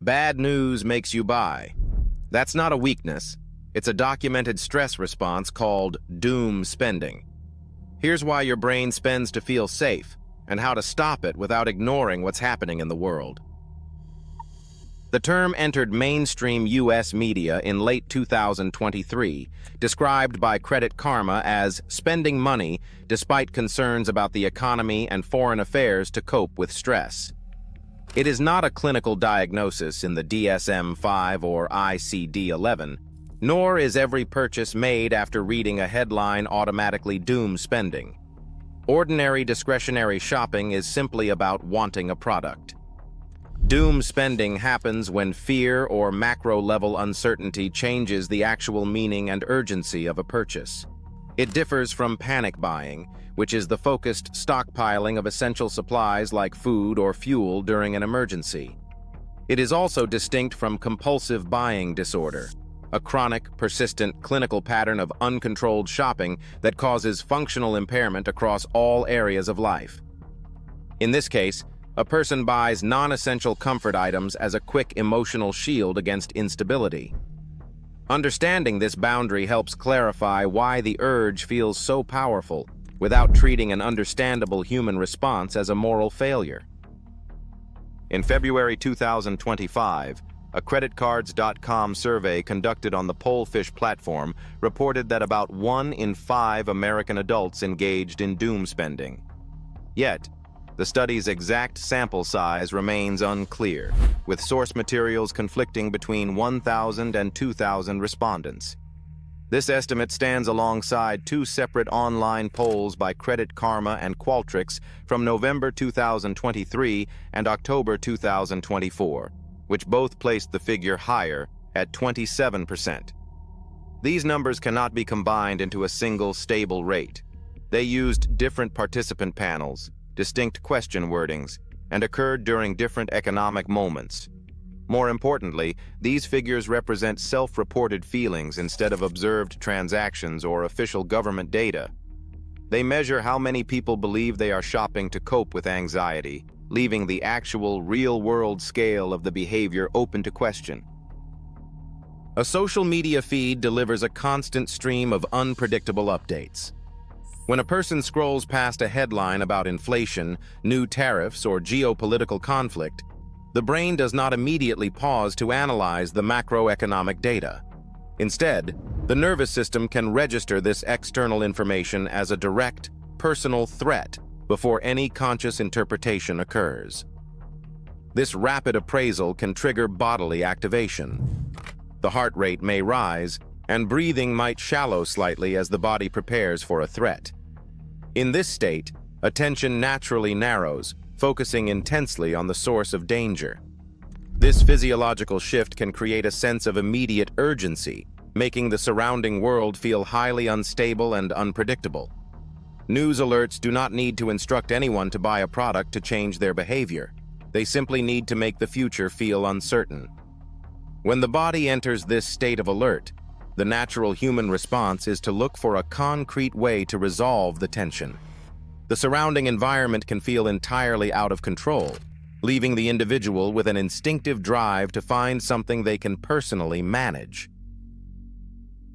Bad news makes you buy. That's not a weakness. It's a documented stress response called doom spending. Here's why your brain spends to feel safe, and how to stop it without ignoring what's happening in the world. The term entered mainstream U.S. media in late 2023, described by Credit Karma as spending money despite concerns about the economy and foreign affairs to cope with stress. It is not a clinical diagnosis in the DSM-5 or ICD-11, nor is every purchase made after reading a headline automatically doom spending. Ordinary discretionary shopping is simply about wanting a product. Doom spending happens when fear or macro-level uncertainty changes the actual meaning and urgency of a purchase. It differs from panic buying, which is the focused stockpiling of essential supplies like food or fuel during an emergency. It is also distinct from compulsive buying disorder, a chronic, persistent clinical pattern of uncontrolled shopping that causes functional impairment across all areas of life. In this case, a person buys non-essential comfort items as a quick emotional shield against instability. Understanding this boundary helps clarify why the urge feels so powerful without treating an understandable human response as a moral failure. In February 2025, a creditcards.com survey conducted on the Polefish platform reported that about 1 in 5 American adults engaged in doom spending. Yet, the study's exact sample size remains unclear, with source materials conflicting between 1,000 and 2,000 respondents. This estimate stands alongside 2 separate online polls by Credit Karma and Qualtrics from November 2023 and October 2024, which both placed the figure higher at 27%. These numbers cannot be combined into a single stable rate. They used different participant panels, distinct question wordings, and occurred during different economic moments. More importantly, these figures represent self-reported feelings instead of observed transactions or official government data. They measure how many people believe they are shopping to cope with anxiety, leaving the actual real-world scale of the behavior open to question. A social media feed delivers a constant stream of unpredictable updates. When a person scrolls past a headline about inflation, new tariffs, or geopolitical conflict, the brain does not immediately pause to analyze the macroeconomic data. Instead, the nervous system can register this external information as a direct, personal threat before any conscious interpretation occurs. This rapid appraisal can trigger bodily activation. The heart rate may rise, and breathing might shallow slightly as the body prepares for a threat. In this state, attention naturally narrows, focusing intensely on the source of danger. This physiological shift can create a sense of immediate urgency, making the surrounding world feel highly unstable and unpredictable. News alerts do not need to instruct anyone to buy a product to change their behavior. They simply need to make the future feel uncertain. When the body enters this state of alert, the natural human response is to look for a concrete way to resolve the tension. The surrounding environment can feel entirely out of control, leaving the individual with an instinctive drive to find something they can personally manage.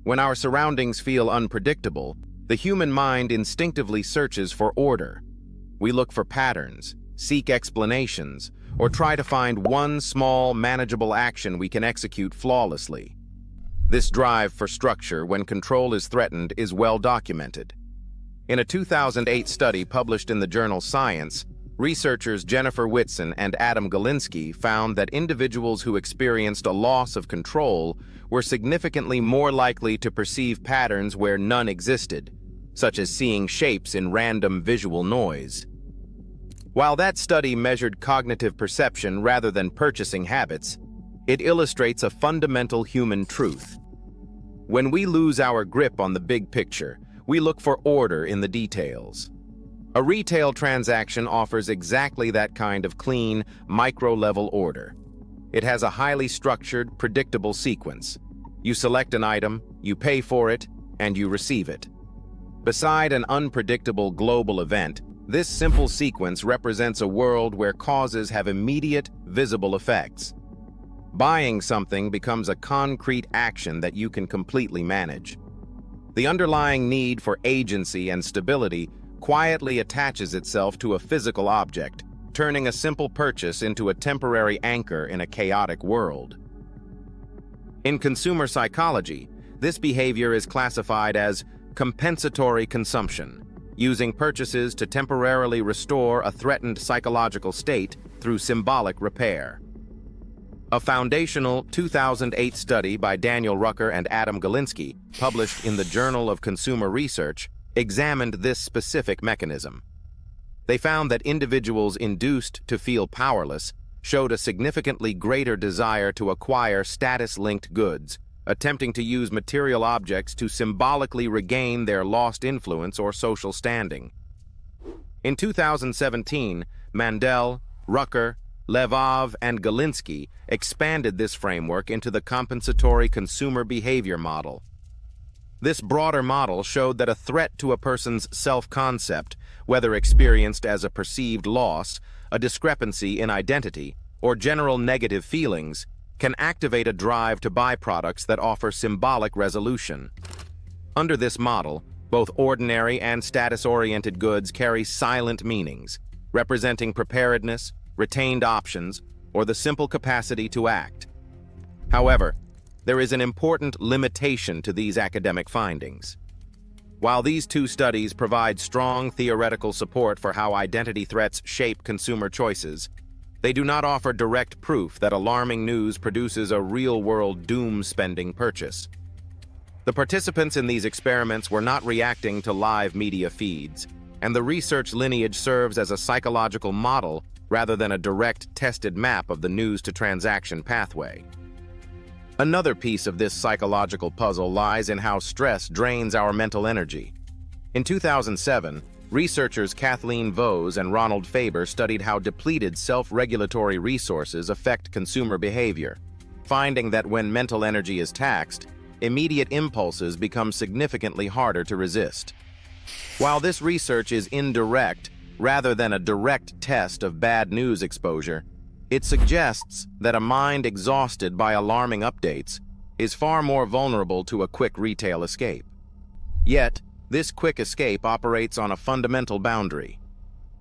When our surroundings feel unpredictable, the human mind instinctively searches for order. We look for patterns, seek explanations, or try to find one small, manageable action we can execute flawlessly. This drive for structure when control is threatened is well documented. In a 2008 study published in the journal Science, researchers Jennifer Whitson and Adam Galinsky found that individuals who experienced a loss of control were significantly more likely to perceive patterns where none existed, such as seeing shapes in random visual noise. While that study measured cognitive perception rather than purchasing habits, it illustrates a fundamental human truth. When we lose our grip on the big picture, we look for order in the details. A retail transaction offers exactly that kind of clean, micro-level order. It has a highly structured, predictable sequence. You select an item, you pay for it, and you receive it. Beside an unpredictable global event, this simple sequence represents a world where causes have immediate, visible effects. Buying something becomes a concrete action that you can completely manage. The underlying need for agency and stability quietly attaches itself to a physical object, turning a simple purchase into a temporary anchor in a chaotic world. In consumer psychology, this behavior is classified as compensatory consumption, using purchases to temporarily restore a threatened psychological state through symbolic repair. A foundational 2008 study by Daniel Rucker and Adam Galinsky, published in the Journal of Consumer Research, examined this specific mechanism. They found that individuals induced to feel powerless showed a significantly greater desire to acquire status-linked goods, attempting to use material objects to symbolically regain their lost influence or social standing. In 2017, Mandel, Rucker, Levov, and Galinsky expanded this framework into the compensatory consumer behavior model. This broader model showed that a threat to a person's self-concept, whether experienced as a perceived loss, a discrepancy in identity, or general negative feelings, can activate a drive to buy products that offer symbolic resolution. Under this model, both ordinary and status-oriented goods carry silent meanings, representing preparedness, retained options, or the simple capacity to act. However, there is an important limitation to these academic findings. While these two studies provide strong theoretical support for how identity threats shape consumer choices, they do not offer direct proof that alarming news produces a real-world doom-spending purchase. The participants in these experiments were not reacting to live media feeds, and the research lineage serves as a psychological model rather than a direct, tested map of the news-to-transaction pathway. Another piece of this psychological puzzle lies in how stress drains our mental energy. In 2007, researchers Kathleen Vose and Ronald Faber studied how depleted self-regulatory resources affect consumer behavior, finding that when mental energy is taxed, immediate impulses become significantly harder to resist. While this research is indirect, rather than a direct test of bad news exposure, it suggests that a mind exhausted by alarming updates is far more vulnerable to a quick retail escape. Yet, this quick escape operates on a fundamental boundary.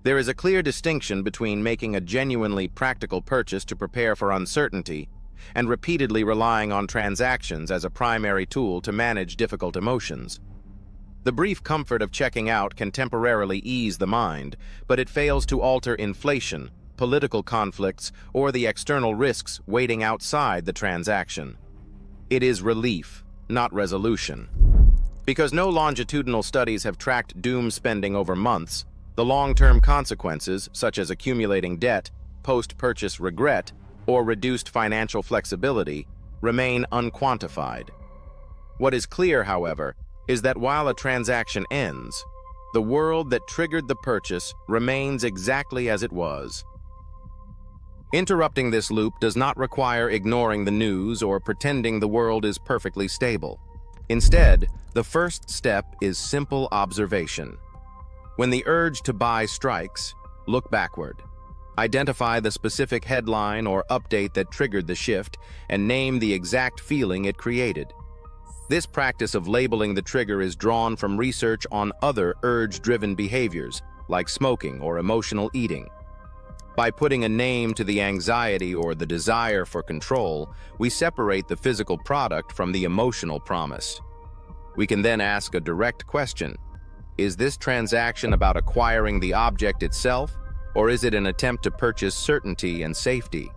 There is a clear distinction between making a genuinely practical purchase to prepare for uncertainty and repeatedly relying on transactions as a primary tool to manage difficult emotions. The brief comfort of checking out can temporarily ease the mind, but it fails to alter inflation, political conflicts, or the external risks waiting outside the transaction. It is relief, not resolution. Because no longitudinal studies have tracked doom spending over months, the long-term consequences, such as accumulating debt, post-purchase regret, or reduced financial flexibility, remain unquantified. What is clear, however, is that while a transaction ends, the world that triggered the purchase remains exactly as it was. Interrupting this loop does not require ignoring the news or pretending the world is perfectly stable. Instead, the first step is simple observation. When the urge to buy strikes, look backward. Identify the specific headline or update that triggered the shift and name the exact feeling it created. This practice of labeling the trigger is drawn from research on other urge-driven behaviors, like smoking or emotional eating. By putting a name to the anxiety or the desire for control, we separate the physical product from the emotional promise. We can then ask a direct question: is this transaction about acquiring the object itself, or is it an attempt to purchase certainty and safety?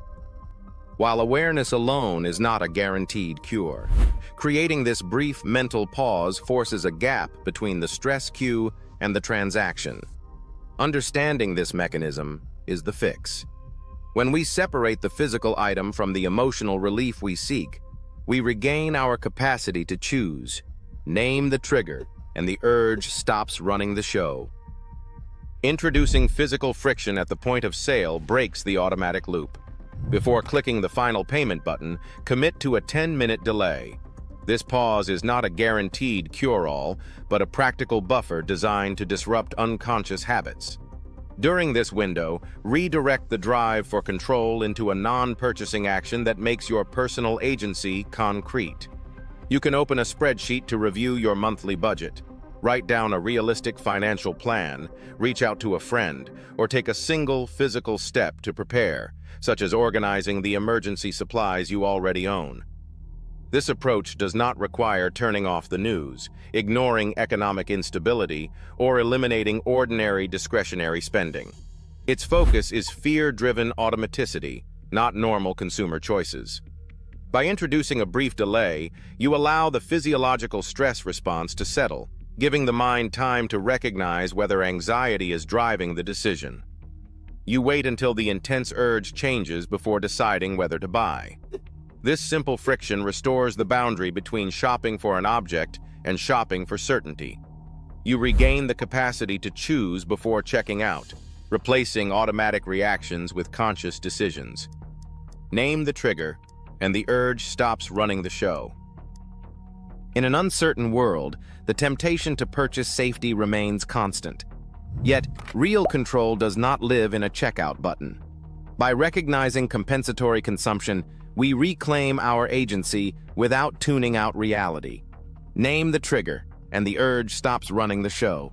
While awareness alone is not a guaranteed cure, creating this brief mental pause forces a gap between the stress cue and the transaction. Understanding this mechanism is the fix. When we separate the physical item from the emotional relief we seek, we regain our capacity to choose, name the trigger, and the urge stops running the show. Introducing physical friction at the point of sale breaks the automatic loop. Before clicking the final payment button, commit to a 10-minute delay. This pause is not a guaranteed cure-all, but a practical buffer designed to disrupt unconscious habits. During this window, redirect the drive for control into a non-purchasing action that makes your personal agency concrete. You can open a spreadsheet to review your monthly budget, write down a realistic financial plan, reach out to a friend, or take a single physical step to prepare, such as organizing the emergency supplies you already own. This approach does not require turning off the news, ignoring economic instability, or eliminating ordinary discretionary spending. Its focus is fear-driven automaticity, not normal consumer choices. By introducing a brief delay, you allow the physiological stress response to settle, giving the mind time to recognize whether anxiety is driving the decision. You wait until the intense urge changes before deciding whether to buy. This simple friction restores the boundary between shopping for an object and shopping for certainty. You regain the capacity to choose before checking out, replacing automatic reactions with conscious decisions. Name the trigger, and the urge stops running the show. In an uncertain world, the temptation to purchase safety remains constant. Yet, real control does not live in a checkout button. By recognizing compensatory consumption, we reclaim our agency without tuning out reality. Name the trigger, and the urge stops running the show.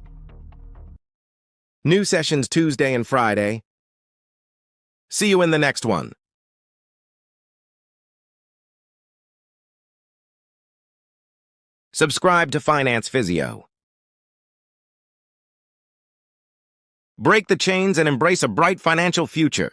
New sessions Tuesday and Friday. See you in the next one. Subscribe to Finance Physio. Break the chains and embrace a bright financial future.